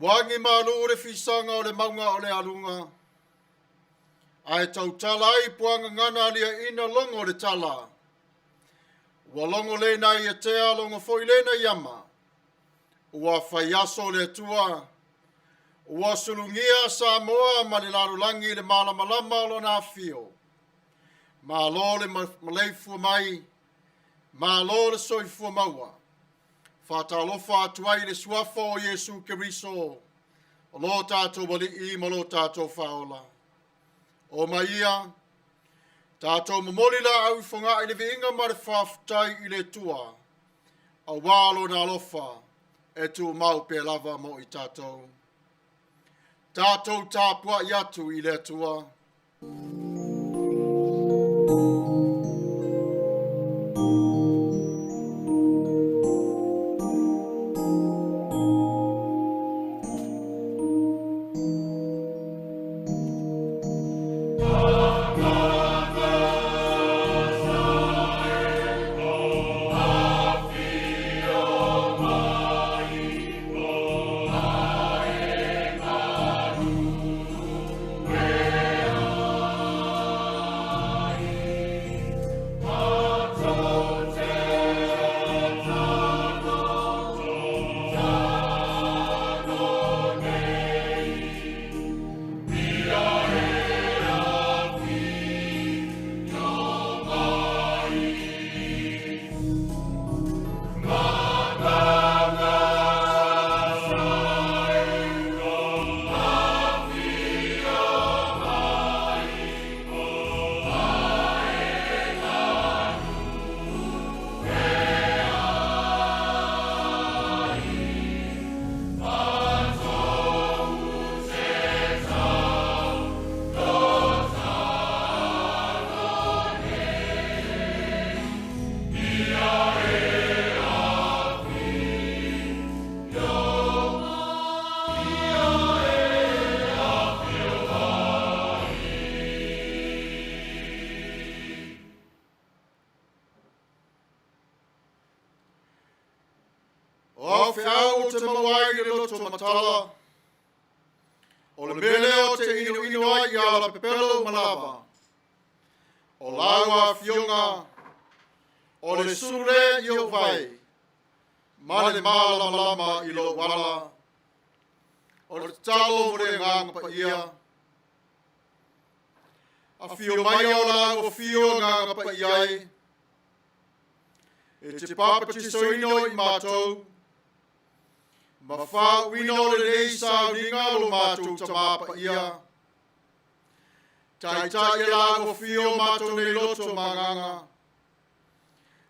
Wangi malu o le fisanga o le maunga o le alunga. Ai tau tala ai puanga ngana lia ina longo le tala. Walongo le na ia tea longo foi le na yama. Ua faiaso le tua. Ua sulungia Samoa ma le larulangi le malamalama lo na fio. Ma lo le maleifu mai. Ma lo le soifu maua. Fatalofa atuai le suafa o Yesu Keriso. O lo tatou wali I ma lo tatou faola. Omaia. Tatou mamoli la au Ifoga I le veinga ma le whaafutai I le tua. A walo na alofa. E tu mau pe lava mo I tatou. Tatou Tapua'i atu I le tua. O whiau te mawai le loto matala. O le mele o te ino ino ai a la pepelo malava. O laua fionga. O le sure I o vai. Ma le malama I lo wala. O le talo vore ngang Paia. A fio mai o laua fio ngang Paia. E te papati soino I mātou. Ma whāwino le rei Sauniga Lotu mātou Tama Paia. Tai tai e lago fio mātou nei loto manganga.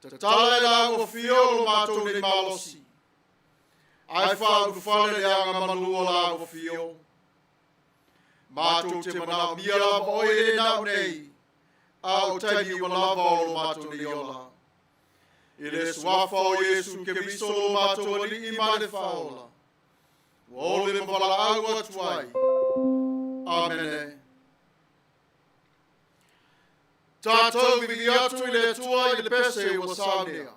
Ta tala e lago fio lo mātou nei malosi. Ai whāu whale le anga manua lago fio. Mātou te mana mia lava oe e nau nei. A o taini ua lava o lo mātou nei ola. I le suafa o Yesu Keriso lo mātou ali I ma le whaola. Wa ole le mawala au atuai. Amene. Tatou vigi atu I le tua I le pese wa Sauniga.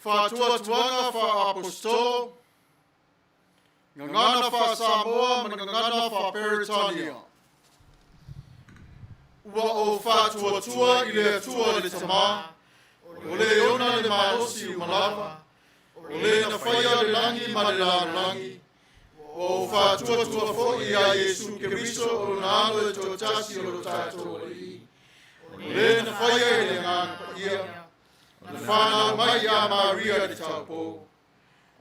Whātuatuanga wha-apostolo, ngangana wha-Samoa, ngangana wha-Peritania. Ua o whātuatua I le atua le Tama, o le ona le maosi umalawa, o le na whaia le langi ma le langi, o whātuatua fo'i a Yesu Keriso o na alo e tōtasi o lo tātou Alii. O le na whaia e le ngāna Paia, le whānau mai a Maria de Tapua'i.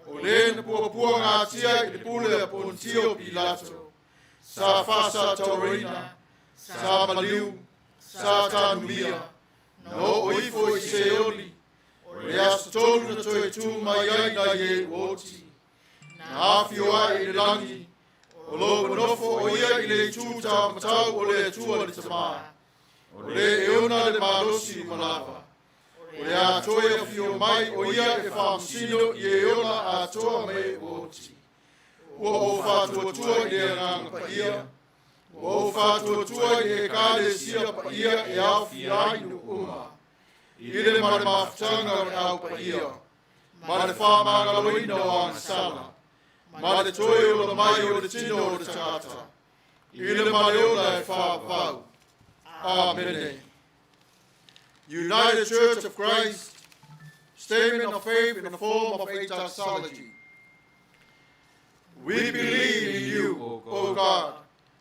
O le na puapua ngā tia I le pule a Pontio Pilato, sa Faasifo, sa Maliu, sa Manuia, no o ifo I seoli, o le aso tolu na toe tu mai ai na ye oti. Na awhioa I le langi, o lo nofo o ia I le tūta matau o le atua le Tama, o le eona le malosi malawa. O le atoe a whio mai o ia e whaamsino I e eona atoa me oti. Ua o whātuatua I le nganga Paia, o whātuatua I e kāle sia Paia e au whiai no uma. I le mare mafutanga o au Paia, ma le whamangaloina o angasala, ma le toe o la mai o le tino o le Tagata, I le mare o la e Faavaeina. Amene. United Church of Christ, statement of faith in the form of FAITAU. We believe in you, O God,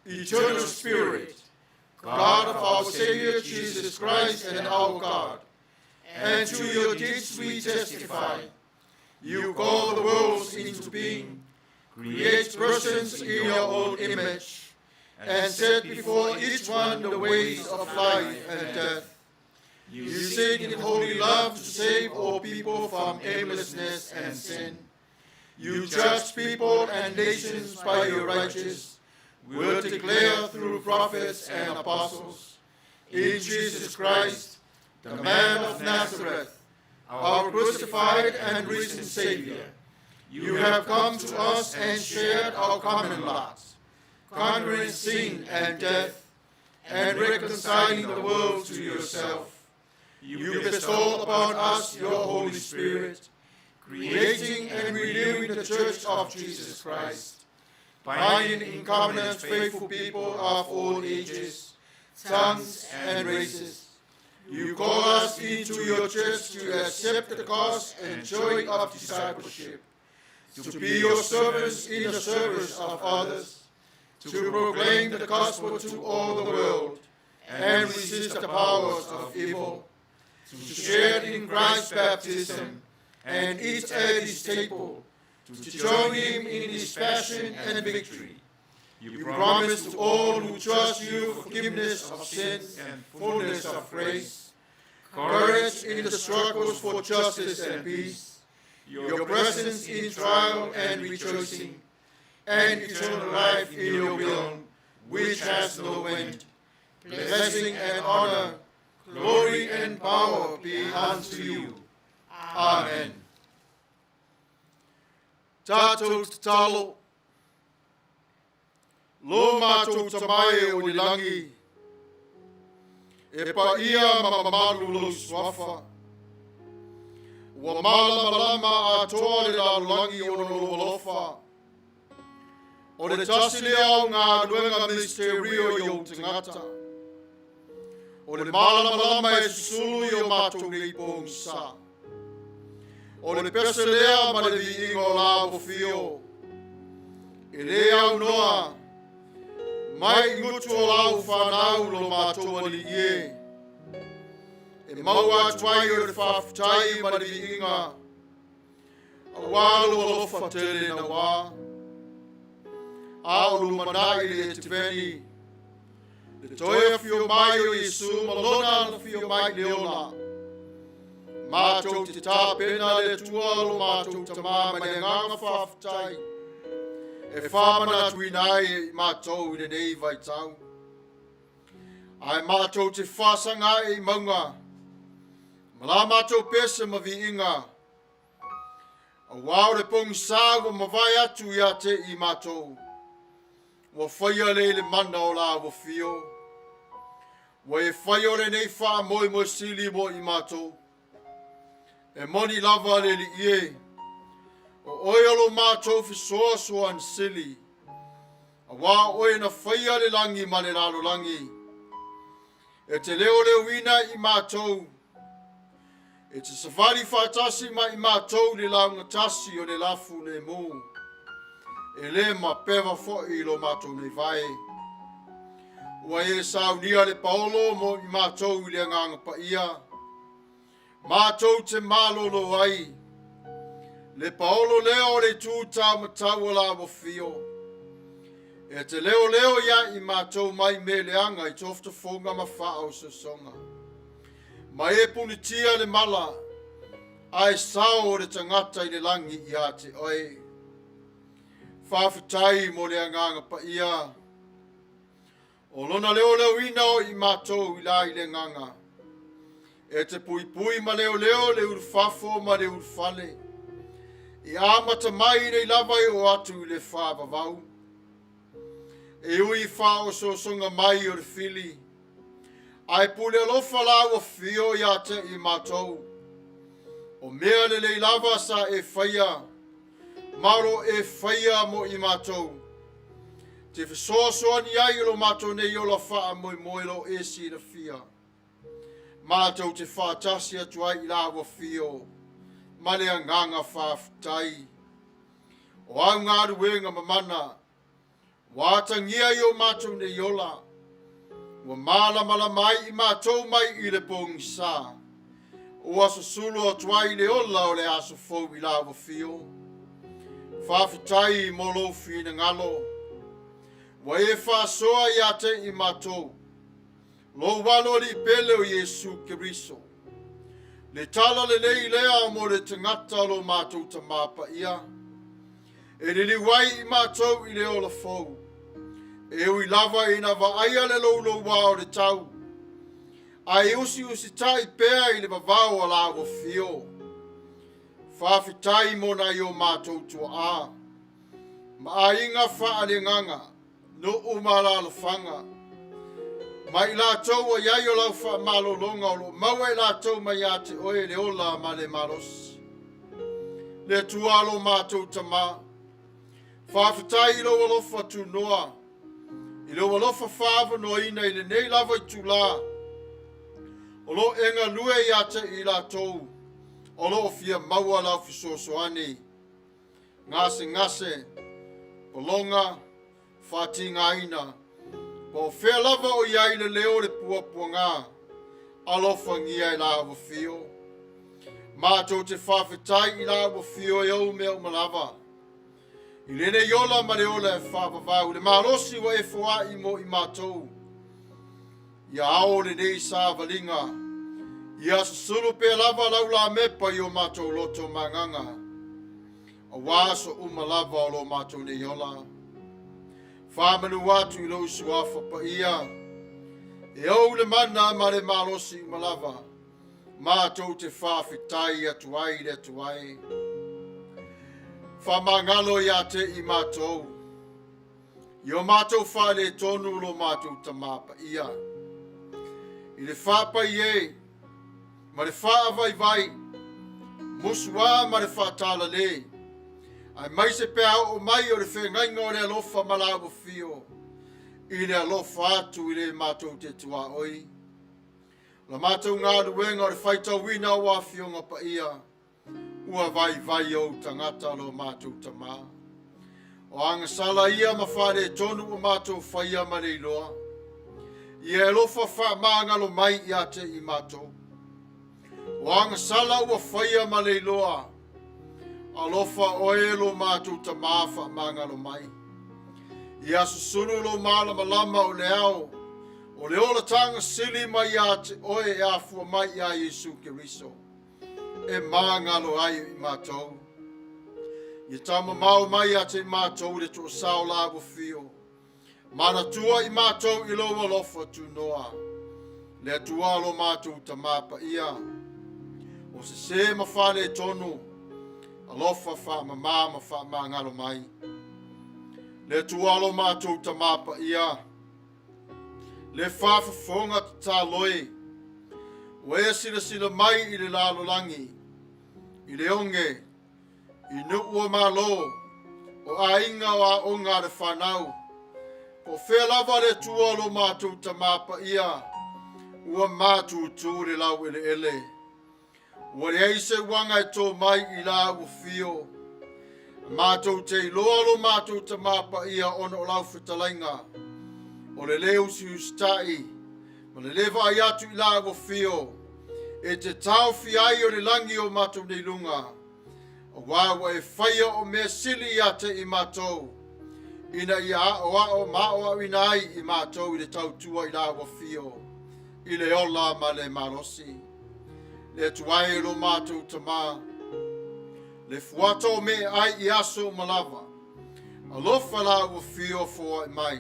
eternal Spirit, God of our Savior Jesus Christ and our God, and to your deeds we testify. You call the worlds into being, create persons in your own image, and set before each one the ways of life and death. You seek in holy love to save all people from aimlessness and sin. You judge people and nations by your righteous will declare through prophets and apostles. In Jesus Christ, the man of Nazareth, our crucified and risen Savior, you have come to us and shared our common lot, conquering sin and death, and reconciling the world to yourself. You bestow upon us your Holy Spirit, creating and renewing the Church of Jesus Christ, binding in covenant faithful people of all ages, tongues, and races. You call us into your church to accept the cost and joy of discipleship, to be your servants in the service of others, to proclaim the gospel to all the world, and resist the powers of evil, to share in Christ's baptism, and eat at his table, to join him in his passion and victory. You promise to all who trust you forgiveness of sins and fullness of grace, courage in the struggles for justice and peace, your presence in trial and rejoicing, and eternal life in your will, which has no end. Blessing and honor, glory and power be unto you. Amen. Tatou tatalo, lo mātou tamae o lilangi, e paia mamamalu lo swafa, ua malama atoa le lalulangi o lolofa, o le tasi leao ngā luenga misterio i o Tagata, o le malama e susulu i o mātou nei pōngsa, o le pese lea ma le viinga o lāo fio, e lea au noa, mai ngutu o lāo whanau lo mātou ali ie, e maua atuai o le whaafutai ma le viinga, a wālo alofa tele na wā, a o lumanai le te veni, le toe a fio mai o Yesu, malona na fio mai leola, mātou te tāpena le tua lo mātou tamama le nganga whaafutai, e whamana tuinai e mātou i nei FAITAU. Ai mātou te whasanga e maunga, mala mātou pese ma viinga, a wao le pong sāgo ma vai atu ia te I mātou, wa whaia le mana o la wa fio, wa e whaia le nei wha moi mo sili mo I mātou, E moni lava le li ie. O oe alo mātou fisoa soa an sili. A wā oe na whaia le langi ma le lalo langi. E te leo leo ina i mātou. E te safari whātasi ma i mātou le launga tasi o le lafu le mū. E le ma pewa fo'i lo mātou nei vai. Ua e Sauniga le paolo mo i mātou i le nganga Paia. Mātou te mālolo ai. Le paolo leo le tūtā matau la mo fio. E te leo leo ia i mātou mai me leanga i tofta fonga ma whao sa songa. Ma e punitia le mala. Ai sao o le tangata i le langi i a te oi. Whawhitai mo le nganga Paia. O lona leo leo ina o i mātou i la i le nganga. E te pui pui ma leo leo le urfafo ma le urfale. I amata mai nei lava i o atu i le whaavavau. E ui whao so songa mai o le fili. Ai pule alofa la o fio i ate i mātou. O mea le lava sa e whaia. Maro e whaia mo i mātou. Te whasoa ni ai lo mātou nei o la wha moi moi lo e si na fia. Mātou te whātasi atu ai i la o fio. Male a nganga whawhitai. O au ngā ruenga mamana. Wātangia i o mātou nei ola. Ua mala mai i mātou mai i le pongi sā. O aso sulu atu ai le ola o le aso fau i la o fio. Whawhitai mo lo whina ngalo. Wa e whasoa i ate i mātou. Lo walo li pele o Yesu Kiriso. Le tala le nei lea mo le tangata lo mātou Tama Paia. E le liwai i mātou i le ola fau. E ui lava i na waaia le lo wao le tau. Ai usi tai pea i le vavao a la o fio. Whawhitai mo na i o mātou tua a. Ma a inga wha le nganga. No umala la fanga. Mai la tau a iai o lau wha malo longa o lo maua la tau mai ate oe le ola ma le maros. Le tualo mātou Tama. Whawhitai i lo alofa tu noa. I lo alofa whaava no ina i le nei lava i tu la. O lo enga lue i ate i la tau. O lo fia maua lau fisosoani. Ngase. Polonga. Whatinga ina. Po whea lava o iai le leo le puapua ngā. Alofa ngia i la wa fio. Mātou te whawhitai i la wa fio e au mea umalava. I lene yola ma le ola e whawavau. Le marosi wa e fua i mo i mātou. Ia ao le nei sa valinga. Ia susulu pe lava laula mepa i o mātou loto manganga. A waso umalava o lo mātou ne yola. Whamanu-atu i lo usuafa Paia. E au le mana ma le marosi umalava. Mātou te whawhitai atu ai le atu ai. Whamangalo i ate i mātou. I o mātou whale tonu lo mātou Tama Paia. I le whapai e, ma le whaavai. Musua ma le whaatala le. Ai mai se pea o mai o le whengainga o le alofa malawa fio. I le alofa atu i le mātou te tua oi. La mātou ngā ruenga o le FAITAU wina o a fionga Paia. Ua vai o tangata lo mātou Tama. O anga sala ia ma whare tonu o mātou whaia ma le iloa. I e alofa wha maangalo mai i ate i mātou. O anga sala ua whaia ma le iloa. Alofa oelo mātou Tama wha maangalo mai. I asu sunu lo malama o le ao. O le ola tanga sili mai ate oe e afua mai i a Yesu Kiriso. E maangalo ai i mātou. I tama mau mai ate i mātou le to sao lago fio. Manatua i mātou i lo alofa tu noa. Le atua lo mātou Tama Paia. O se mawhale tonu. Alofa wha mamama wha maangalo mai. Le atua lo mātou Tama Paia. Le whawhawhonga ta loe. O e sila mai i le lalo langi. I le onge, I nuua malo, o a inga wa o ngā re whanau. Po whea lava le tua lo mātou tamapa ia, ua mātou tū le lau ele ele. Ua le eise wanga e tō mai I la ua fio. Mātou te iloa lo mātou tamapa ia ono o lau whetalainga. O le leo si ustai, ma le leva ai atu I la ua fio. E te tau fiai o le langi o mātou nei lunga. O wawa e whaia o mea sili ia te I mātou. Ina ia o mao au ina ai I mātou I le tau tua I la ua fio. I le ola ma le marosi. Le tuai lo mātou tama. Le fuata o me ai I aso malava. Alofa la ua fio fo ai mai.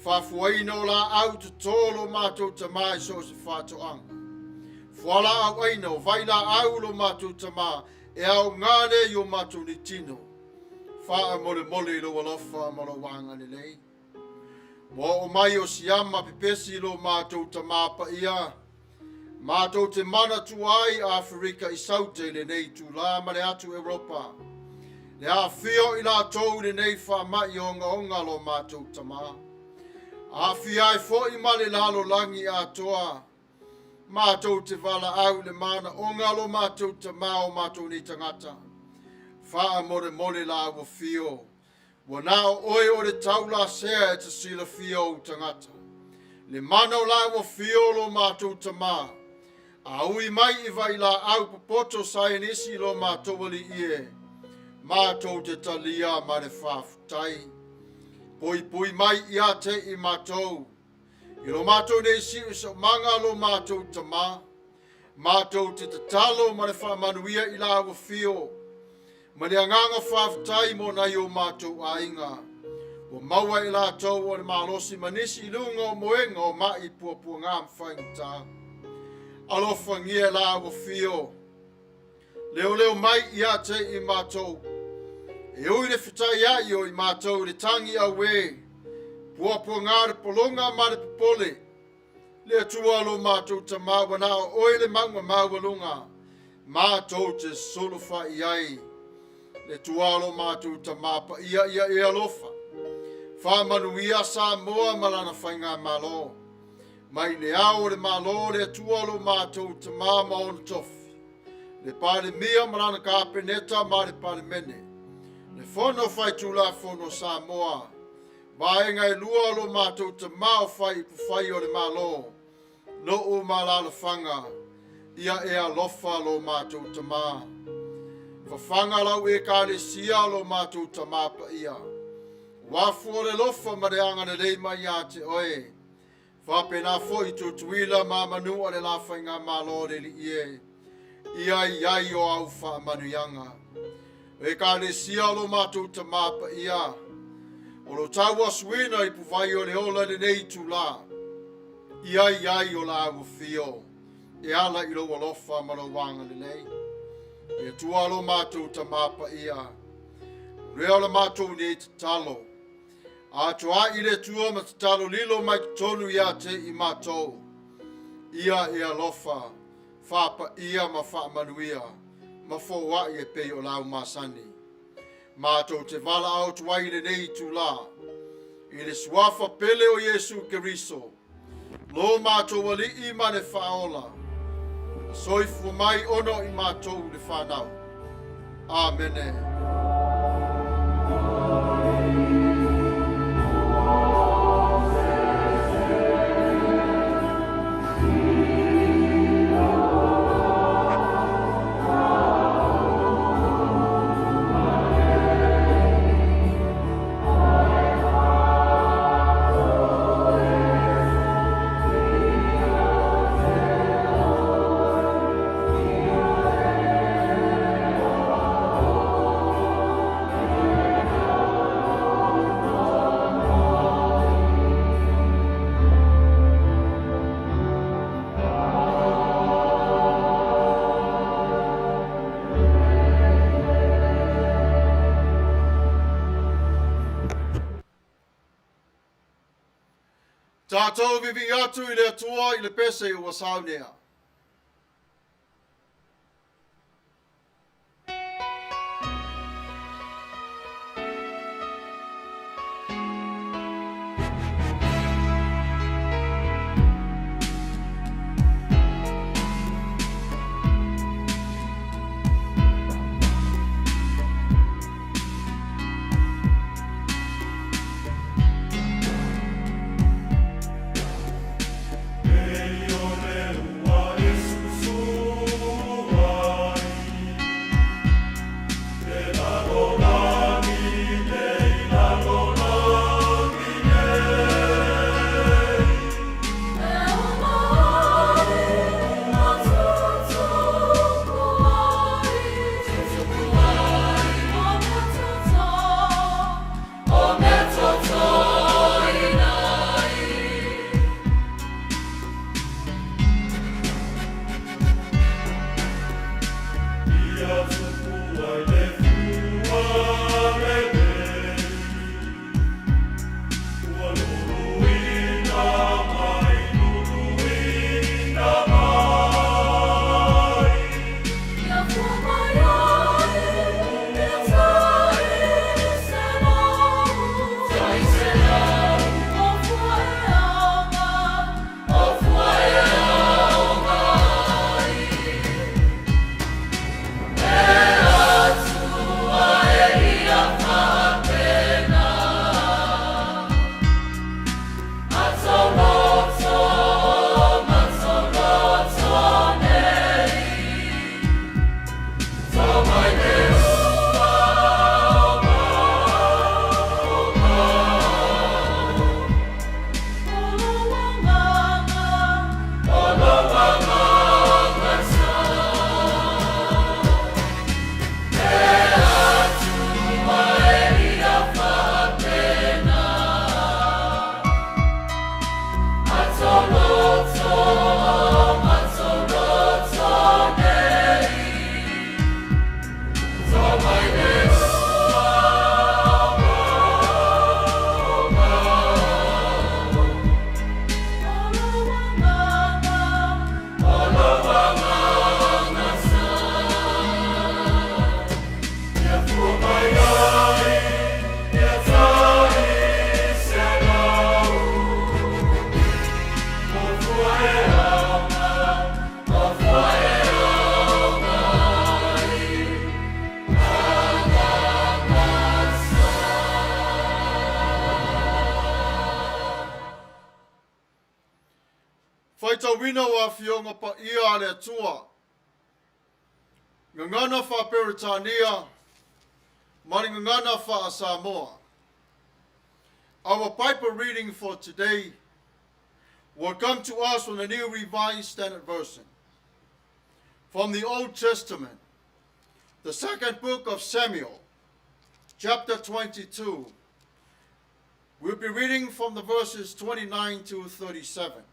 Faavaeina o la au te tolo mātou tama I so se whātoanga. Fuala au aina o vai la au lo mātou tama e au ngāne I o mātou ni tino. Faa mole mole lo alofa ma lo wanga ni lei. Mo o mai o siama pipesi lo mātou tamapa ia. Mātou te MANATU-AUTU Afrika I saute le nei tu la ma le atu Europa. Le a fio I la tou le nei wha mai onga lo mātou tama. A fia I fo I ma le lalo langi Atua. Mātou te wala au le mana onga lo mātou tama o mātou ni tagata. Faa mole mole la ua fio. Wana o oe o le tau la sea e te sila fio o tagata. Le mana o la ua fio lo mātou tama. A ui mai I vai la au popoto sainisi lo mātou ali ie. Mātou te talia ma le whaafutai. Pui mai ia te I mātou. I lo mātou nei si so manga lo mātou tama. Mātou te talo ma le Manuia I la ua fio. Ma le anganga whaafutai mo na I o mātou ainga. O maua I la tau o le malosi manisi I lunga o moenga o mai puapua ngā mwhaingta. Alofa ngia la ua fio. Leo mai ia te I mātou. E ui le whitai ai o I mātou le tangi au e. Puapua ngā re polonga ma le popole. Le atua lo mātou tama wana o oi le maunga maualunga. Mātou te solofa I ai. Le tualo mātou tamapa ia e alofa. Wha Manuia Samoa malana whainga malo. Mai le ao le malo le tualo mātou tamama on tofi. Le pale mia malana ka peneta ma le pale mene. Le fono FAITAU la fono Samoa. Baenga e lua lo mātou tamao whai pufai o le malo. No o malala whanga. Ia e alofa lo mātou tamaa. Whawhanga lau e ka le sia lo mātou tamapa ia. Wafu o le lofa ma le angana lei mai a te oe. Whapena fo I tutuila ma manua le la whainga malo le li ie. Ia iai o au wha manuianga. E ka le sia lo mātou tamapa ia. O lo taua suina I puvai o le ola le nei tu la. Iai o la au fio. E ala I lo alofa ma lo wanga le nei. E tua lo mātou tamapa ia. Rea la mātou nei te talo. A toa I le tua ma te talo lilo mai tonu ia te I mātou. Ia e alofa. Whapa ia ma wha manuia. Ma fōwa I e pei o lau masani. Mātou te wala au tuai le nei tu la. I le suafa pele o Yesu Keriso. Lo mātou wali I ma ne whaola. Soifu mai ono I mātou le whanau. Amene. Tatou vivi atu I le atua I le pese o Sauniga. FAITAU wina wa fionga Paia le Atua. Ngangana fa Peritania, mari ngangana fa Samoa. Our Bible reading for today will come to us from the New Revised Standard Version. From the Old Testament, the second book of Samuel, chapter 22. We'll be reading from the verses 29 to 37.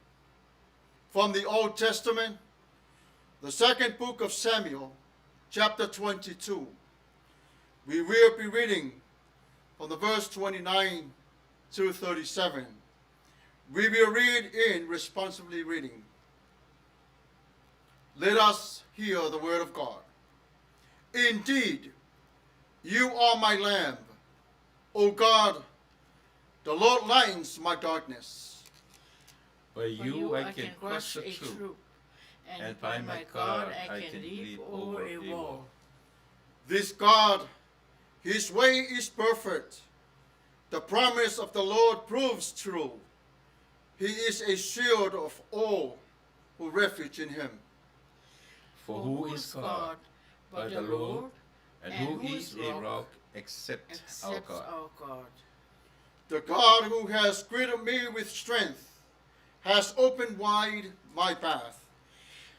From the Old Testament, the second book of Samuel, chapter 22. We will be reading from the verse 29 to 37. We will read in responsibly reading. Let us hear the word of God. Indeed, you are my lamb, O God. The Lord lightens my darkness. By you I can crush a troop, and by my God I can leap over a wall. This God, his way is perfect. The promise of the Lord proves true. He is a shield of all who refuge in him. For who is God but the Lord, and who is a rock except our God? The God who has girded me with strength has opened wide my path.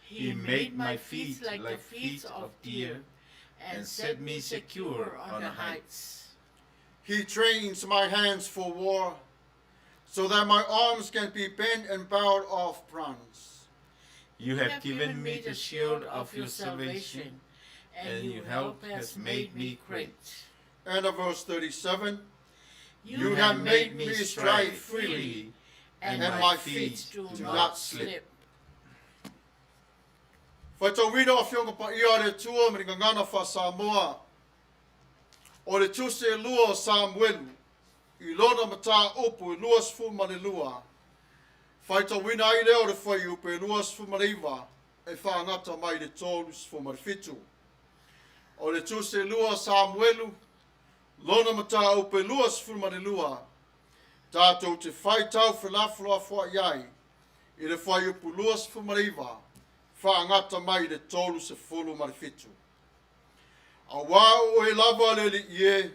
He made my feet like the feet of deer, and set me secure on the heights. He trains my hands for war, so that my arms can be bent and bowed of bronze. You have given me the shield of your salvation, and your help has made me great. And of verse 37, You have made me stride freely, and my feet do not slip. FAITAU wina o fionga Paia le tua me ngangana fa Samoa. O le TUSI e lua o Samuelu. I lona Mataupu e luas fu malelua. FAITAU wina ai leo le fai upe e luas fu maleiva. E whaangata mai le tolus fu marifitu. O le TUSI e lua o Samuelu. Lona Mataupu e luas fu malelua. Tatou te FAITAU whalafua fua iai. I le fai upu luas fu maleiva. Whaangata mai le tolu se fulu marifitu. A wā o e lava le li ie,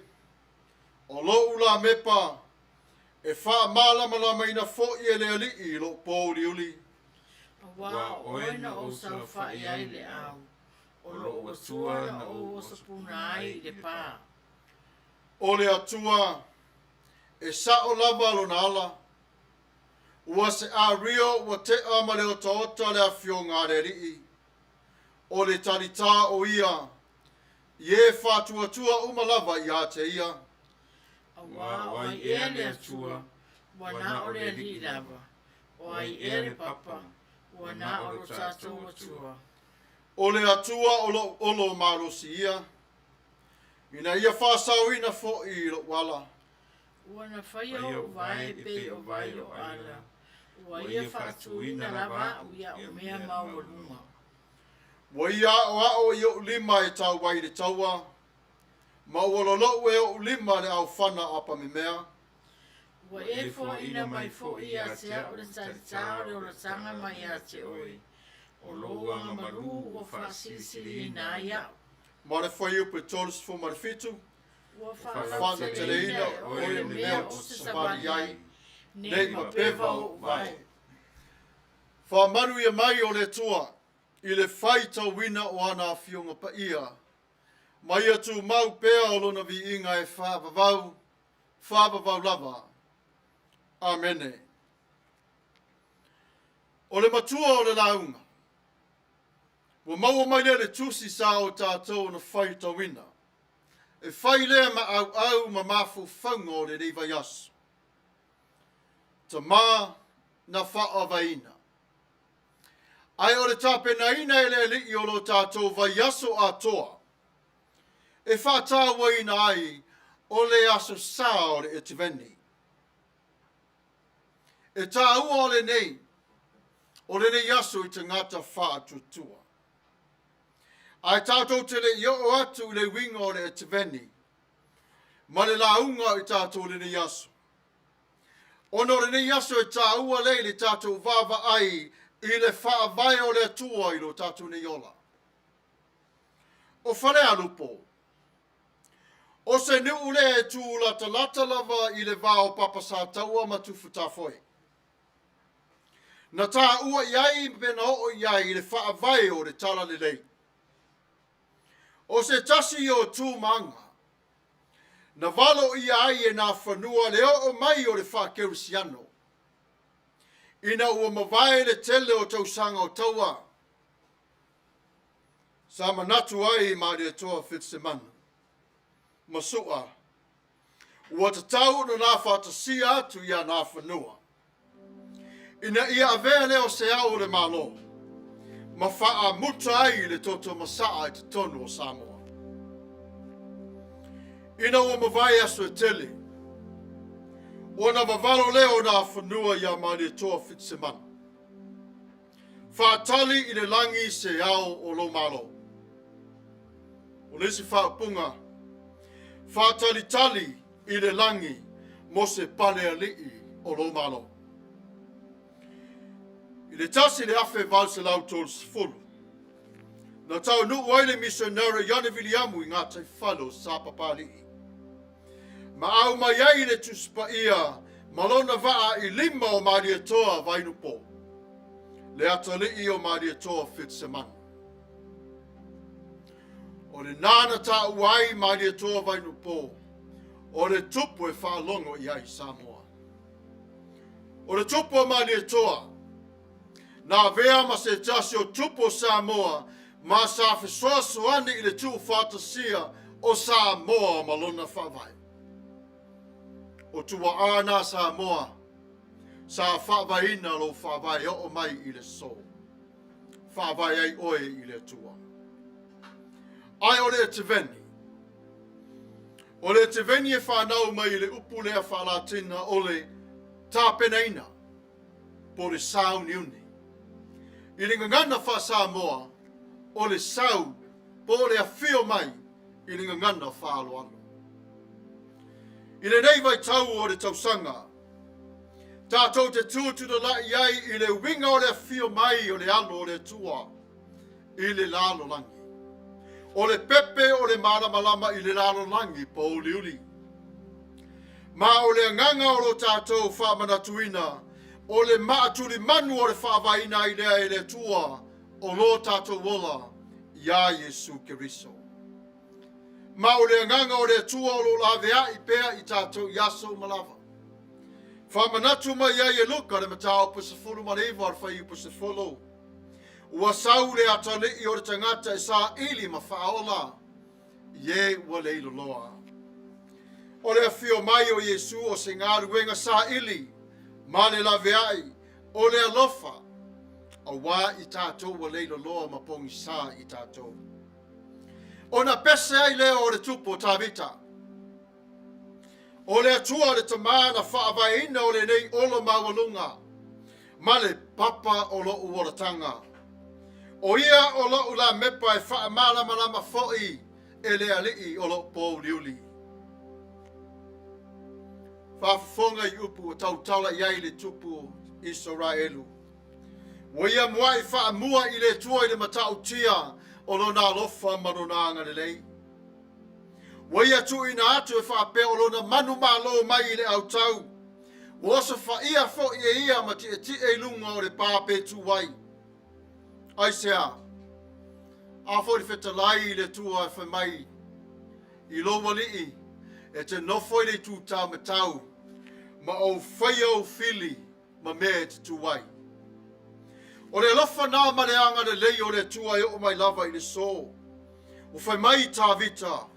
o lo ula mepa, e wha malama ina fo i le ali i lo pō liuli. A wā o e na o sa wha iai le au, o lo o tua na o sa puna ai le pā. O le atua, e sa o lava lo nala, ua se a rio wa te ama le o taota le a fionga re rii. o le talita o ia, ye whātua umalava i a te ia. Awa o ai e le atua, wana o le li lava, o ai e le papa, wana o lo tātou atua. O le atua olo marosi ia, ina ia whāsauina fo i lo wala. Wana whaia o vai pe o vai o ala, ua ia whātuina lava uia o mea maurunga. Wa ia o ao i o lima e tau wai le taua, ma uololo e o lima le au whana apa me mea. Ua e fo ina mai fo i a tea o le tātao le o le tanga mai a te oi. O loanga maru o Faasifo ina ia. Ma le whai upe tōlis fo marifitu, Ua whana te reina o e mea o te sabari ai, nei ma pewa o vai. Wha Manuia mai o le tua, i le FAITAU wina o ana fionga Paia. Mai atu mau pea o lona vi inga e whaavavau lava. Amene. O le matua o le launga. Wa maua mai le TUSI sa o tātou na FAITAU wina. E whai lea ma au ma mafu whaunga o le riva yasu. Tama na Faavaeina. Ai o le tapenaina e le li o lo tātou vai yaso Atua. E whātaua ina ai o le aso sā o le etiveni. E tā ua o le nei, o le nei aso i te ngata whaatutua. Ai tātou te le io o atu le winga o le etiveni, ma le launga i tātou le nei aso. Ono le nei aso e tā ua le tātou vava ai i le Faavaeina o le atua i lo tātou nei ola. O whare Alopopo. O se ni ule e tu lata lava i le vao papa sa taua matufu tafoi. Na tā ua iai pena o iai i le Faavaeina o le tala le lei. O se tasi o tū manga. Na valo iai e nā whanua le o mai o le whakerusiano. Ina ua mawai le tele o tausanga o taua. Sa MANATU-AUTU ma le toa fitsemana. Masua. Ua tatau na nā whātasia atu ia nā whanua. Ina ia avea leo se au le malo. Ma wha muta ai le toto masaa i te tonu o Samoa. Ina ua mawai aso e tele. Ona mavalo leo na whanua ia ma le toa fitsemana. Whaatali i le langi se au o lo malo. O lesi whaapunga. Whaatali i le langi mo se pale alii o lo malo. I le tasi le afe valse lau tōlis fulu. Na tau nu waile missionary Yane Viliamu i ngā tai whalo sa papali. Ma au mai ai le tuspaia malona vaa i lima o Maria toa vainupo. Le atalii o Maria toa fitsemana. O le nana ta uai Maria toa vainupo. O le tupu e whaalongo i ai Samoa. O le tupu o Maria toa. Na vea ma se tasi o tupu o Samoa. Ma sa fesoa soane i le tu whātasia o Samoa malona whawai. O tua ana Samoa. Sa Faavaeina lo Faavaeina o mai i le so. Faavaeina ai oe i le tua. Ai o le tiveni. O le tiveni e whanau mai i le upu lea whalatina o le tapenaina. Po le Sauniuni. I le ngangana wha Samoa. O le sau. Po le awhio mai. I le ngangana wha aloalo. I le nei vai tau o le tausanga. Tātou te tūtuna la iai i le winga o le awhio mai o le alo o le tua. I le lalo langi. O le pepe o le malamalama i le lalo langi po uliuli. Ma o le nganga o lo tātou whaamanatuina. O le maaturi manu o le Faavaeina i lea i le tua. O lo tātou wola. Ia Yesu Keriso. Ma o le nganga o le tua o lo lavea i pea i tātou yaso malava. Whamanatu mai ia e luka le matao pa se fulu mariwa ar whai pa se folo. ua sau le atali I o le tangata e sa ili ma whaola, ye ua leilo loa. O le afio mai o Yesu o se ngā ruenga sa ili, ma le laveai, o le alofa, a wā I tātou ua leilo loa ma pongi sa I tātou. O na pese ai leo o le tupo tāvita. O le atua le Tama na Faavaeina o le nei olo mawalunga, ma le papa o lo uoratanga. O ia o lo ula mepa e whaamala malama fo'i e le alii o lo po liuli. Whaafonga I upu o tautala iai le tupu Israelu. O ia mua I whaamua I le tua I le matautia o lo na alofa manonanga le lei. O ia tu ina atu e whaape o lo na manu malo mai I le autau. O osa whaia fo'i e ia ma ti e lunga o le pāpe tuwai. Ai sea, a fo fetalai le tua e whamai, I lo walii, e te nofo I le tūtau me tau, ma o whaia o fili, ma mea te tuwai. O le lofa nā mareanga le lei o le tua e o mai lava I le so, o whamai tā vita,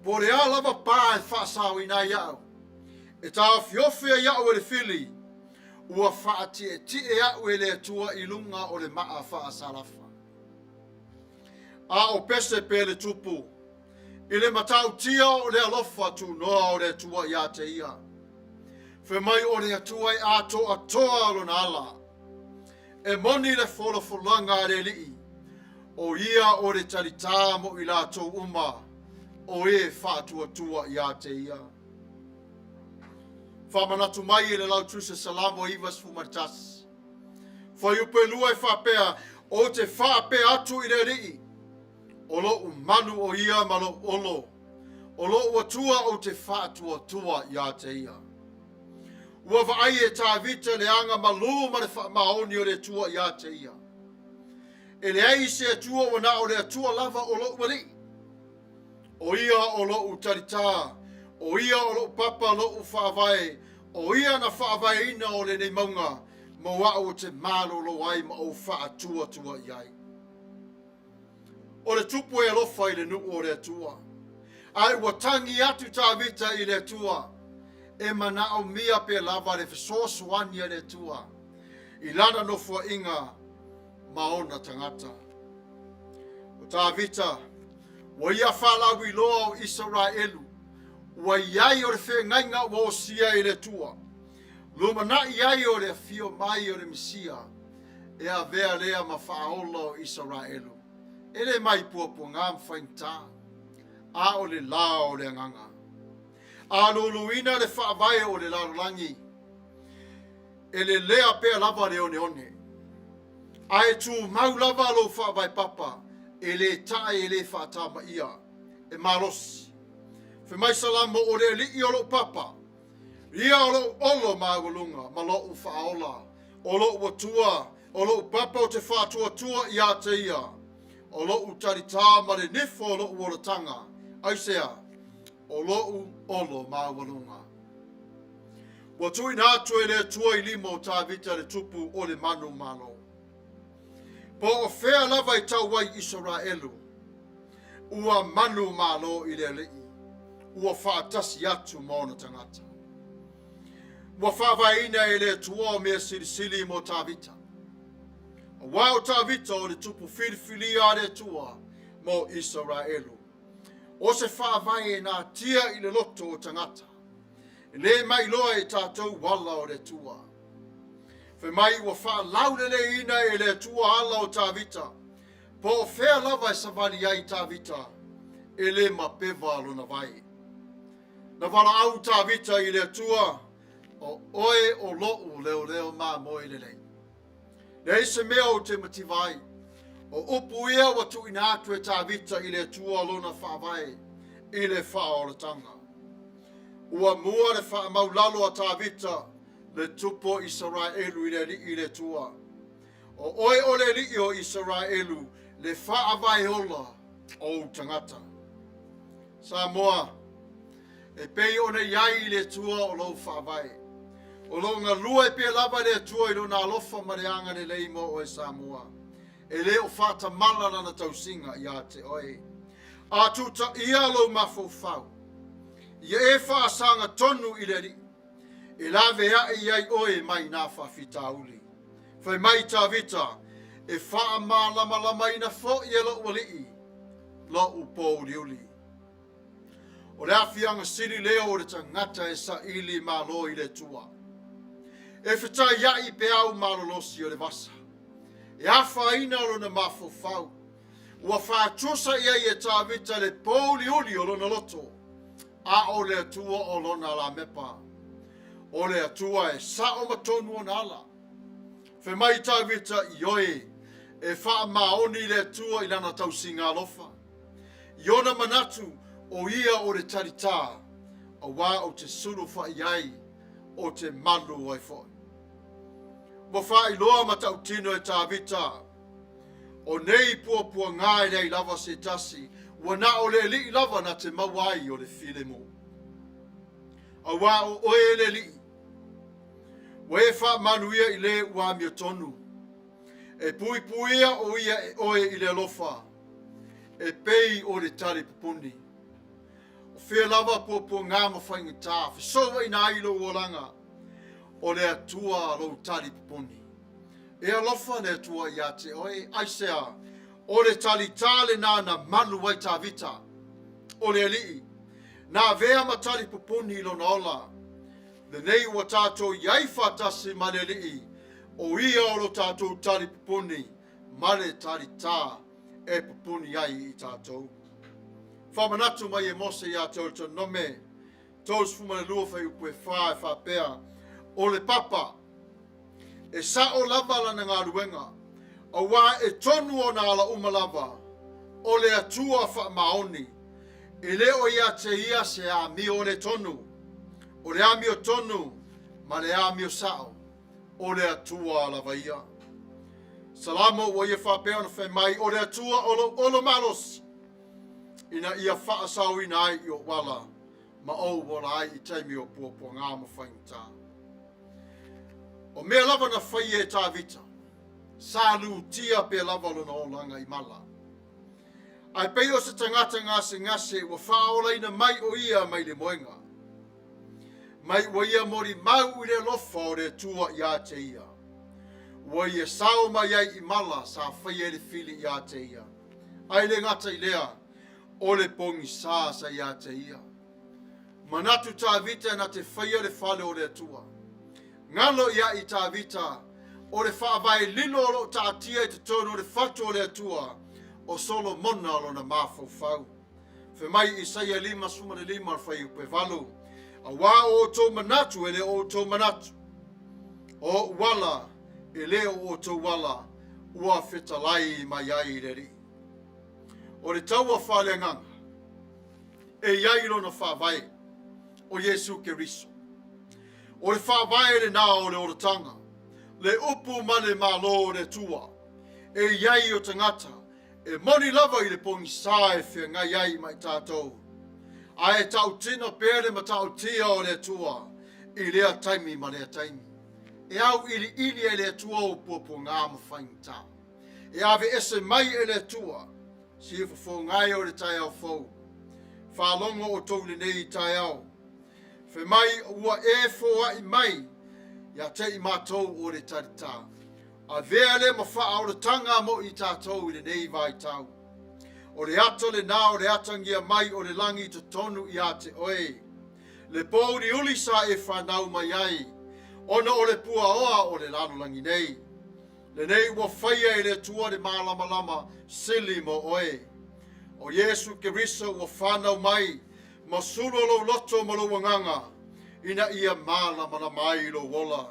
po le a lava pā e whaasau I nā iau, e tā whiofea iau e le fili, ua whaati e ti e au e le tua I lunga o le maa wha salafa. A o pese pe le tupu, I le matau tia o le alofa tu noa o le tua I a te ia. Whemai o le atua I ato atoa lo na ala. E moni le wholawholanga le lii, o ia o le tarita mo I la tau uma, o e whaatua tua I a te ia. Whamanatu mai le lau tuse salamo ivas fumartas. Whaiupe lua whapea o te whapea atu I le rii. O lo manu o ia malo olo. O lo watua o te whaatua tua I a te ia. Ua vaai e tā vita le anga malu ma le whaamaoni o le tua I a te ia. E le ai se atua wana o le atua lava o lo wali. O ia o lo utarita. O ia o lo papa lo u Faavae, o ia na Faavaeina o le nei maunga, ma wa o te malo lo ai ma o whaatua tua iai. O le tupu e alofa I le nuu o le atua. Ai ua tangi atu tā vita I le atua, e mana o mia pe lava le fesoasoani le atua, I lana no fua inga maona tangata. O tā vita, wa ia whalau I loa o Israelu, wa iai o le whengainga wa o sia I le tua. Lumana iai o le fio mai o le misia, e a vea lea ma whaola o Israelu. E le mai puapua ngā mwhainta, a o le la o le anganga. A luluina le whaavae o le larolangi, e le lea pea lava le one one. A e tu mau lava lo whaavae papa, e le tae e le whaatama ia, e marosi. Whemai salamo o le li o lo papa. Ia o lo olo maagolunga, ma lo u whaola. O lo watua, o lo papa o te whaatua tua I a te ia. O lo u tarita ma le nifo o lo u oratanga. Aisea, o lo u olo maagolunga. Watui nātu e le tua I limo tā vita le tupu o le manu malo. Po o whea lava I tau wai Israelu. Ua manu malo I le lii. Ua whaatasi atu maona tangata. Ua Faavaeina e le tua o mea sirisili mo tā vita. A wao tā vita o le tupu filifili a le tua mo Israelu. O se Faavae nā tia I le loto o tangata. E le mai loa e tātou wala o le tua. Whemai ua whaalau le ina e le tua ala o tā vita. Po o whea lava e savali ai tā vita. E le mapeva alo na vai. Na wala au tā vita I le tua, o oe o lo'u leo leo mā moe le lei. Le se mea o te mativai, o upu ia watu ina atu e tā vita I le tua lona Faavae, I le whaoratanga. Ua mua le whaamaulalo a tā vita, le tupo Israelu I le tua. O oe o le li o Israelu, le Faavae ola o tangata. Samoa, e pei ona iai le tua o lo Faavae. O lo ngā lua e pe lava le tua I lo nā lofa mareanga le leimo o e Samoa. e leo whata malana na tausinga ia te oe. A tuta ia lo mafofau. Ia e whaasanga tonu i leri. E lawe a iai oe mai nā whawhitauli. Whai mai tā vita, e wha ma lama lama ina fo i e lo walii, lo upo liuli. O le awhianga siri leo o le tangata e sa ili ma lo i le tua. E whita iai pe au ma lo losi o le vasa. E a Faavaeina o lona mafofau. Ua whātusa iai e tā vita le po liuli o lona loto. A o le atua o lona la mepa. O le atua e sa o matonu o nala. Fe mai tā vita i oe e wha maoni le atua i lana tausinga alofa. Iona manatu o ia o le tarita. A wā o te suru wha iai o te malu ai fo. Mo wha i loa matau tino e tā vita. O nei pua ngā i rei lava se tasi. Ua na o le li lava na te mawai o le file mo. A wā o oe le li. Wa e wha manuia i le ua mio tonu. E puia o ia e oe i le alofa. E pei o le tari pupuni. O whia lava pua ngā mawhainga tā. Whisowa i nā ilo uolanga. O le atua lo tari pupuni. E alofa le atua i a te oe. Aisea. O le tali tale nā na manu wai tā vita. O le alii. Nā vea matali pupuni lo na ola. Le nei ua tātou iai whatasi ma le alii. O ia o lo tātou tali pupuni. Ma le tali tā e pupuni ai i tātou. Whamanatu mai e mose i a tau to nome. Tous fumane lua whai upu e wha e whapea. O le papa. E sa o lava lana ngā ruenga. A wā e tonu o nā ala umalava. O le atua wha maoni. E le o ia te ia se a mi o le tonu. O le ami o tonu. Ma le ami o sao. O le atua lava ia. Salamo wa ia whapea na whai mai. O le atua olo malos. Ina ia wha asau ina ai i o wala. Ma o wala ai i taimi o pua ngā mawhaingta. O mea lava na whai e tā vita. Salu tia pe lava lona o langa i mala. Ai pei o se tangata ngase wa whaolaina mai o ia mai le moenga. Mai wa ia mori mau i le lofa o le tua i a te ia. Wa ia sao mai ai i mala sa whai e le fili i a te ia. Ai le ngata i lea o le pongi sa i a te ia. Manatu tā vita na te whai e le whale o le tua. Ngalo ia i tā vita. O le Faavaeina o ta tia i te tono o le whatu o le atua o solo mona o na mafofau. Fe mai i saia 5:5 whai upe valu. A wā o tō manatu e le o tō manatu. O wala e le o tō wala ua whetalai mai ai reri. O le taua whale nganga e iai lo na whawai o Yesu Keriso. O le whawai le nā o le orotanga. Le upu male malo le tua. E iai o tangata. E moni lava i le pongi sae whia ngai ai mai tātou. A e tau tina pere ma tau tia o le tua. I lea taimi ma lea taimi. E au ili e le tua o puapu ngā mawhaingta. E ave ese mai e le tua. Si e fo ngai o le tai au fau. Whalongo o tau le nei tai au. Fe mai ua e foa i mai. Ia te i mātou o le tarita. A vea le ma wha o le tanga mo i tātou i le nei vai tau. O le ato le nā o le atangia mai o le langi to tonu i a te oe. Le pōri uli sa e whanau mai ai. Ona o le pua oa o le lano langi nei. Le nei ua whaia i le tua le mālama lama sili mo oe. O Yesu Keriso ua whanau mai. Ma suro lo loto mo lo wanganga. Ina ia mālama na mai lo wola.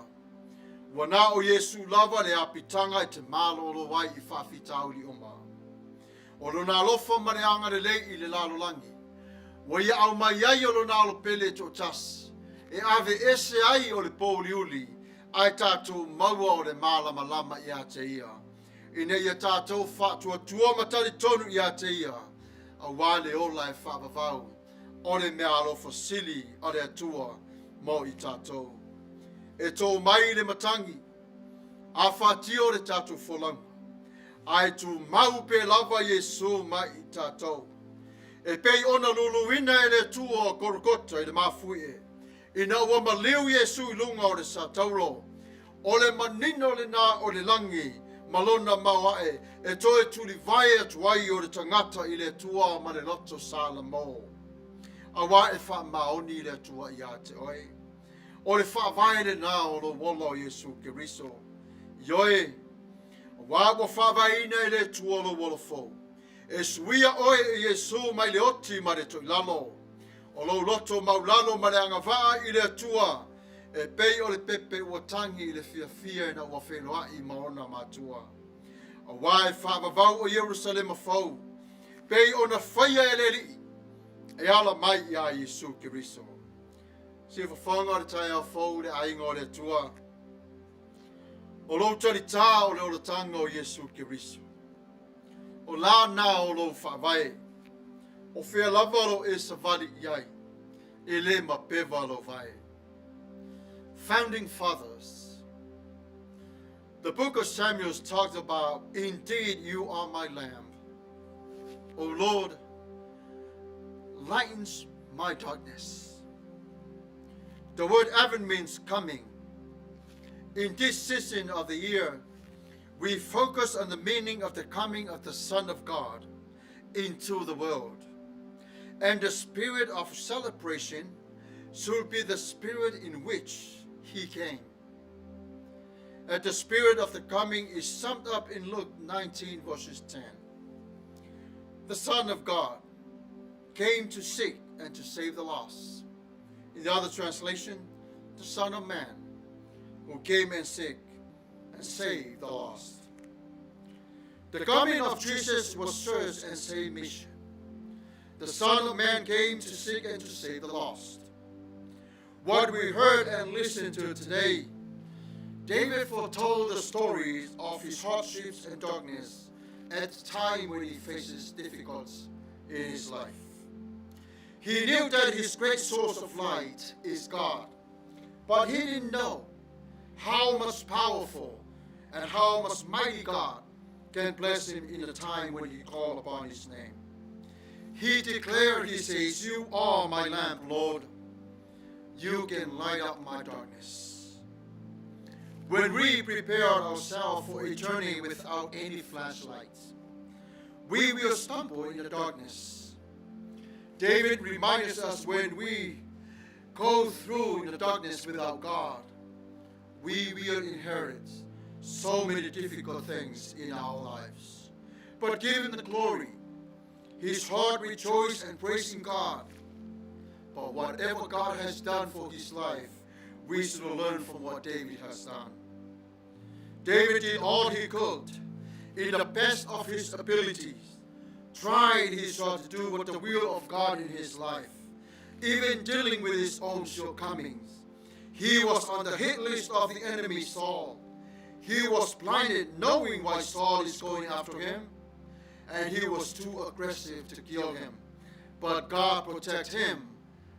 Wana o Yesu lava le apitanga i te mālo lo wai i FAITAU li oma. O lo nā lofa mare anga le lei i le lalo langi. Wa ia au mai ai o lo nā lo pele to tas. E ave ese ai o le pōli uli. Ai tātou maua o le mālama lama i a te ia. Ina ia tātou whātua tua matari tonu i a te ia. A wale ola e whāpavau. O le mea alofa sili o le atua. Mo i tātou. E tō mai le matangi. A whātio le tātou wholanga. ai tu mau pe lava Yesu mai i tatou. E pei ona luluina e le tua o korokota i le mafui ina ua maliu Yesu i lunga o le satauro. O le manino le na o le langi malona mauae e toe tuli vai atuai o le tangata i le tua ma le loto Salamo. Awa e wha maoni le tua i a te oi. O le Faavaeina na o lo wolo o Yesu Keriso. Ioe, wa Faavaeina i le tua lo wolo fo. E suia oe e Yesu mai le oti ma le toilalo. O lo loto maulalo ma le angawaa i le tua. E pei o le pepe ua tangi i le fia na ua whenua i maona matua. A wae whaavavau o Jerusalem a fau. Pei o na whaia e le li. E ala mai i a Yesu Keriso. Si whawhanga le tai au fau le ainga o le tua. O lo tari tā o le oratanga o Yesu Keriso. O la na o lo whaavae. O whea lavaro e savali iai. E le ma peva lo vai. Founding fathers. The book of Samuel talks about, indeed you are my lamb. O Lord, lightens my darkness. The word Advent means coming. In this season of the year, we focus on the meaning of the coming of the Son of God into the world. And the spirit of celebration should be the spirit in which he came. And the spirit of the coming is summed up in Luke 19 verses 10. The Son of God came to seek and to save the lost. In the other translation, the Son of Man, who came and seek and saved the lost. The coming of Jesus was search and save mission. The Son of Man came to seek and to save the lost. What we heard and listened to today, David foretold the stories of his hardships and darkness at the time when he faces difficulties in his life. He knew that his great source of light is God, but he didn't know how much powerful and how much mighty God can bless him in the time when he called upon his name. He declared, he says, you are my lamp, Lord. You can light up my darkness. When we prepare ourselves for a journey without any flashlights, we will stumble in the darkness. David reminds us when we go through in the darkness without God, we will inherit so many difficult things in our lives. But give him the glory. His heart rejoices and praising God. But whatever God has done for his life, we should learn from what David has done. David did all he could in the best of his abilities, tried his heart to do what the will of God in his life, even dealing with his own shortcomings. He was on the hit list of the enemy Saul. He was blinded knowing why Saul is going after him, and he was too aggressive to kill him. But God protected him,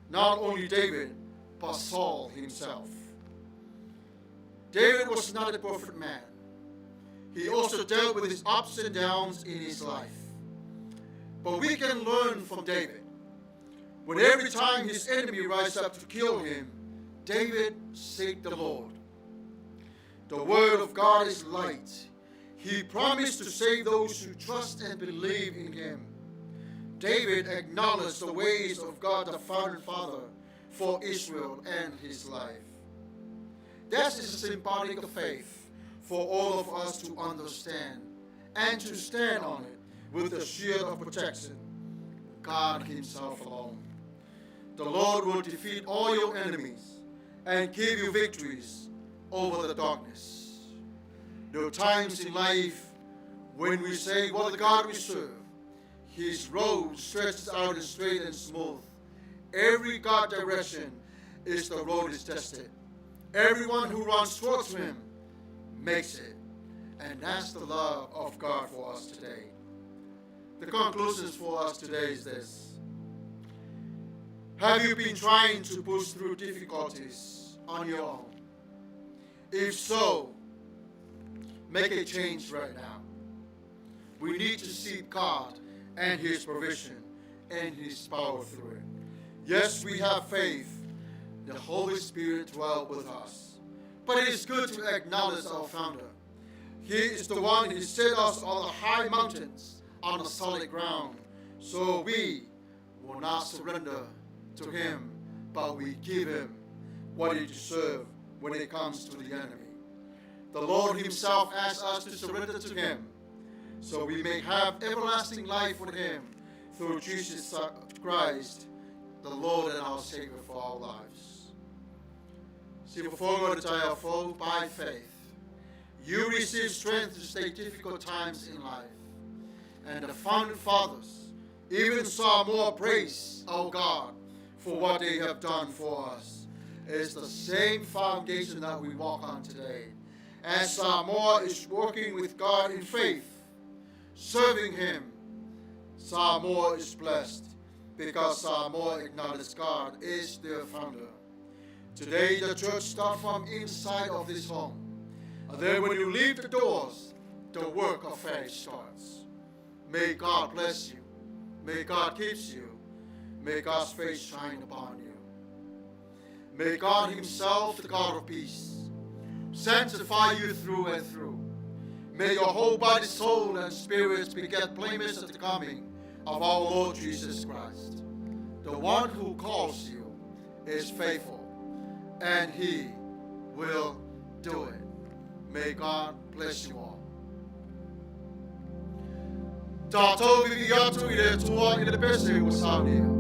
not only David, but Saul himself. David was not a perfect man. He also dealt with his ups and downs in his life. But we can learn from David. When every time his enemy rises up to kill him, David sought the Lord. The word of God is light. He promised to save those who trust and believe in him. David acknowledged the ways of God the founding Father for Israel and his life. That is a symbolic of faith for all of us to understand and to stand on it with the shield of protection, God himself alone. The Lord will defeat all your enemies and give you victories over the darkness. There are times in life when we say, what a God we serve. His road stretches out and straight and smooth. Every God direction is the road is tested. Everyone who runs towards him makes it. And that's the love of God for us today. The conclusions for us today is this. Have you been trying to push through difficulties on your own? If so, make a change right now. we need to seek God and His provision and His power through it. Yes, we have faith. The Holy Spirit dwells with us. But it is good to acknowledge our founder. He is the one who set us on the high mountains, on the solid ground. So we will not surrender to Him, but we give Him what He deserves when it comes to the enemy. The Lord Himself asks us to surrender to Him, so we may have everlasting life with Him through Jesus Christ, the Lord and our Savior for our lives. See, before Tatou, by faith, you receive strength to stay difficult times in life. And the founding fathers even saw more praise, our God, for what they have done for us. It's the same foundation that we walk on today. As Samoa is working with God in faith, serving Him, Samoa is blessed because Samoa acknowledges God is their founder. Today the church starts from inside of this home. And then when you leave the doors, the work of faith starts. May God bless you. May God keep you. May God's face shine upon you. May God Himself, the God of peace, sanctify you through and through. May your whole body, soul, and spirit beget blameless at the coming of our Lord Jesus Christ. The one who calls you is faithful, and He will do it. May God bless you all. Tatou viviatu i le tua i le pese o Sauniga.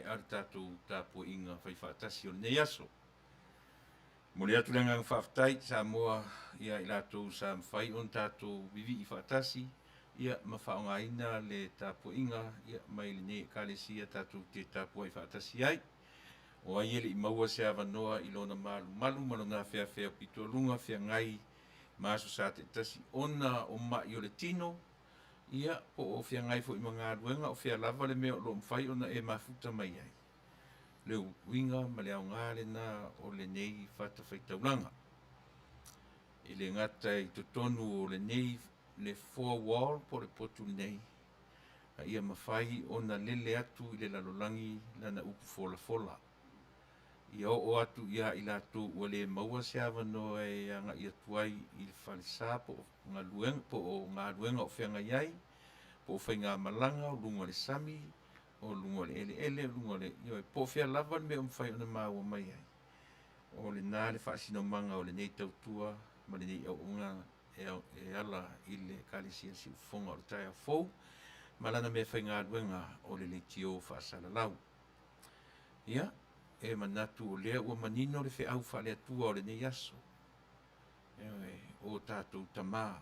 mai ar tatou tapuaʻiga faifaatasi o lenei aso. Mo le atu lega faafetai sa moa ia i latou sa mafai ona tatou vivii faatasi ia ma faaogāina le tapuaʻiga ia mai lenei ekalesia tatou te tapuaʻi faatasi ai. O ai ele i maua se avanoa i lona malumalu ma lona feafea o pitoaluga feagai ma aso sa teʻatasi ona o maʻi o le tino ia po o feagai foʻi ma galuega o fealava le mea o loo mafai ona e mafuta mai ai le uiga ma le aogā lena o lenei faatafaitaulaga i le gata i totonu o lenei le four wall po le potu lenei a ia mafai ona lele atu i le lalolagi lana upu folafola ia o atu ia i latou ua lē maua se avanoa e agaʻi atu ai i le falesā po o galuega o feagai ai po o faigā malaga o luga o le sami o luga o le eleele o luga o le ia po o fealava le mea o mafai ona maua mai ai o lenā le faasinomaga o lenei tautua ma lenei auauga e ala i le ekalesia siufofoga o le taeafou ma lana mea faigaluega o le leitio faasalalau ia e manatu o lea ua manino le feʻau faaleatua o lenei aso o tatou tamā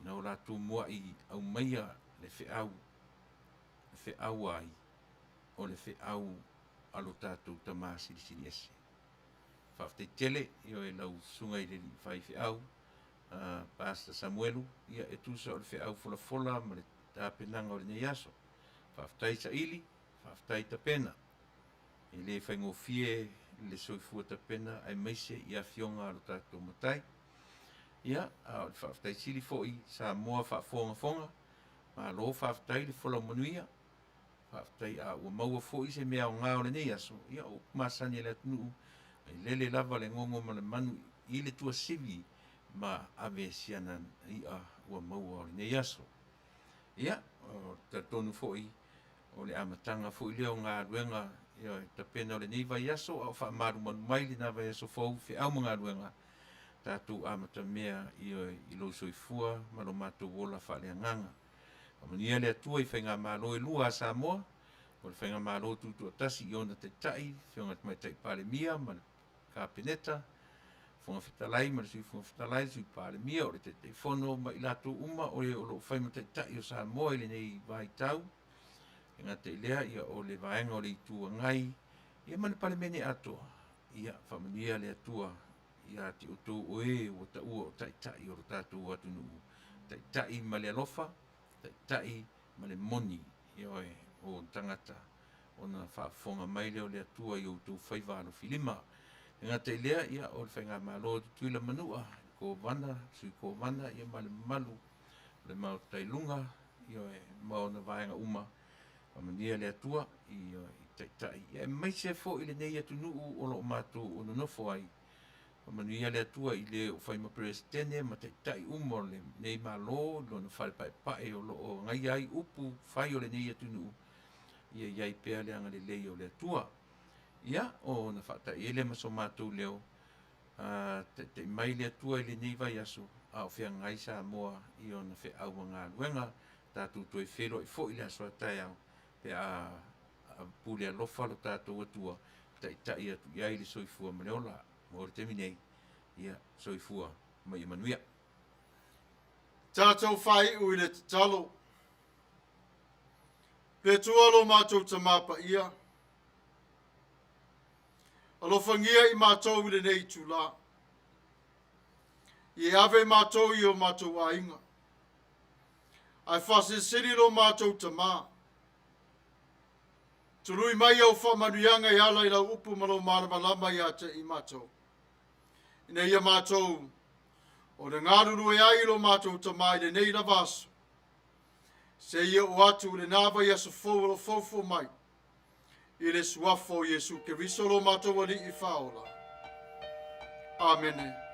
na o latou muaʻi aumaia le feʻau ai o le feʻau alo tatou tamā silisili ese faafetaitele ia e lau suga i le fai feʻau Pastor Samuelu ia e tusa o le feʻau folafola ma le tapenaga o lenei aso faafetai saʻili faafetai tapena i le faigofie le soifua tapena ai maise i afioga a lo tatou matai ia o le faafetaisili foʻi sa moa faafogafoga malo faafetai le folau manuia faafetai a ua maua foʻi se mea aogā o lenei aso ia o masani e le atunuu ai lele lava le gogo ma le manu i le tuasivi ma ave siana ia ua maua o lenei aso ia o tatonu foʻi o le amataga foʻi lea o galuega ia tapena o lenei vaiaso a faamalumalu mai lenā vaiaso fou feʻau ma galuega tatou amatamea ia i lou soifua ma lo matou ola faaleagaga Manuia le atua i whainga mālo e lua a Samoa, o le whainga mālo tutu atasi i ona taitai, whionga mai tai pāle mia, ma le kāpeneta, whonga whitalai, ma le sui whonga whitalai, sui pāle mia, o le taitai whono, ma i lato uma, o le o lo whaima taitai o Samoa, i le nei FAITAU, e ngā te lea, ia o le vaenga o le itua ngai, ia ma le pāle mene atua, ia whamanuia le atua, ia te o tō oe o ta ua o taitai o tātou atu nuu, taitai ma le alofa, tai ma le moni ia o Tagata ona whaafonga mai leo le atua i o tū whaivalo filima. E ngā te lea ia o le whainga mālo tuila manua, ko vana, sui ko vana, ia ma le malu, le mau tailunga, ia mau na vaenga uma, wamania le atua i taitai. Ia mai se fo i le nei atu nuu o lo mātou o nonofo ai, Manuia le atua i le o whaima presidente ma taitai umo le nei malo lo na whale pae o lo o ngai ai upu whai o le nei atu nuu ia iai pēr le anga le lei o le atua ia o na whata ele maso mātou leo te mai le atua i le nei vai aso a o whea ngai sa moa i o na whea au ngā luenga tātou toi whero i fo i le aso atai au pe a pule a lofa lo tātou atua taitai atu iai le soifua maneola mo le teminei ia soifua mai Manuia. Tātou whai ui le talo. Pe tualo mātou Tama Paia. Alofangia i mātou i le nei tula. I ave mātou i o mātou ainga. Ai whasesiri lo mātou Tama. Tului mai au whamanuianga i ala i lau upu malo malamalama i ate i mātou. Ina ia mātou, o le ngāruru e ai lo mātou Tama i le nei na vaso. Se ia o atu le nāwa i aso fau lo fau mai. I le suafo Jesu ke risolo mātou ali i whaola. Amene.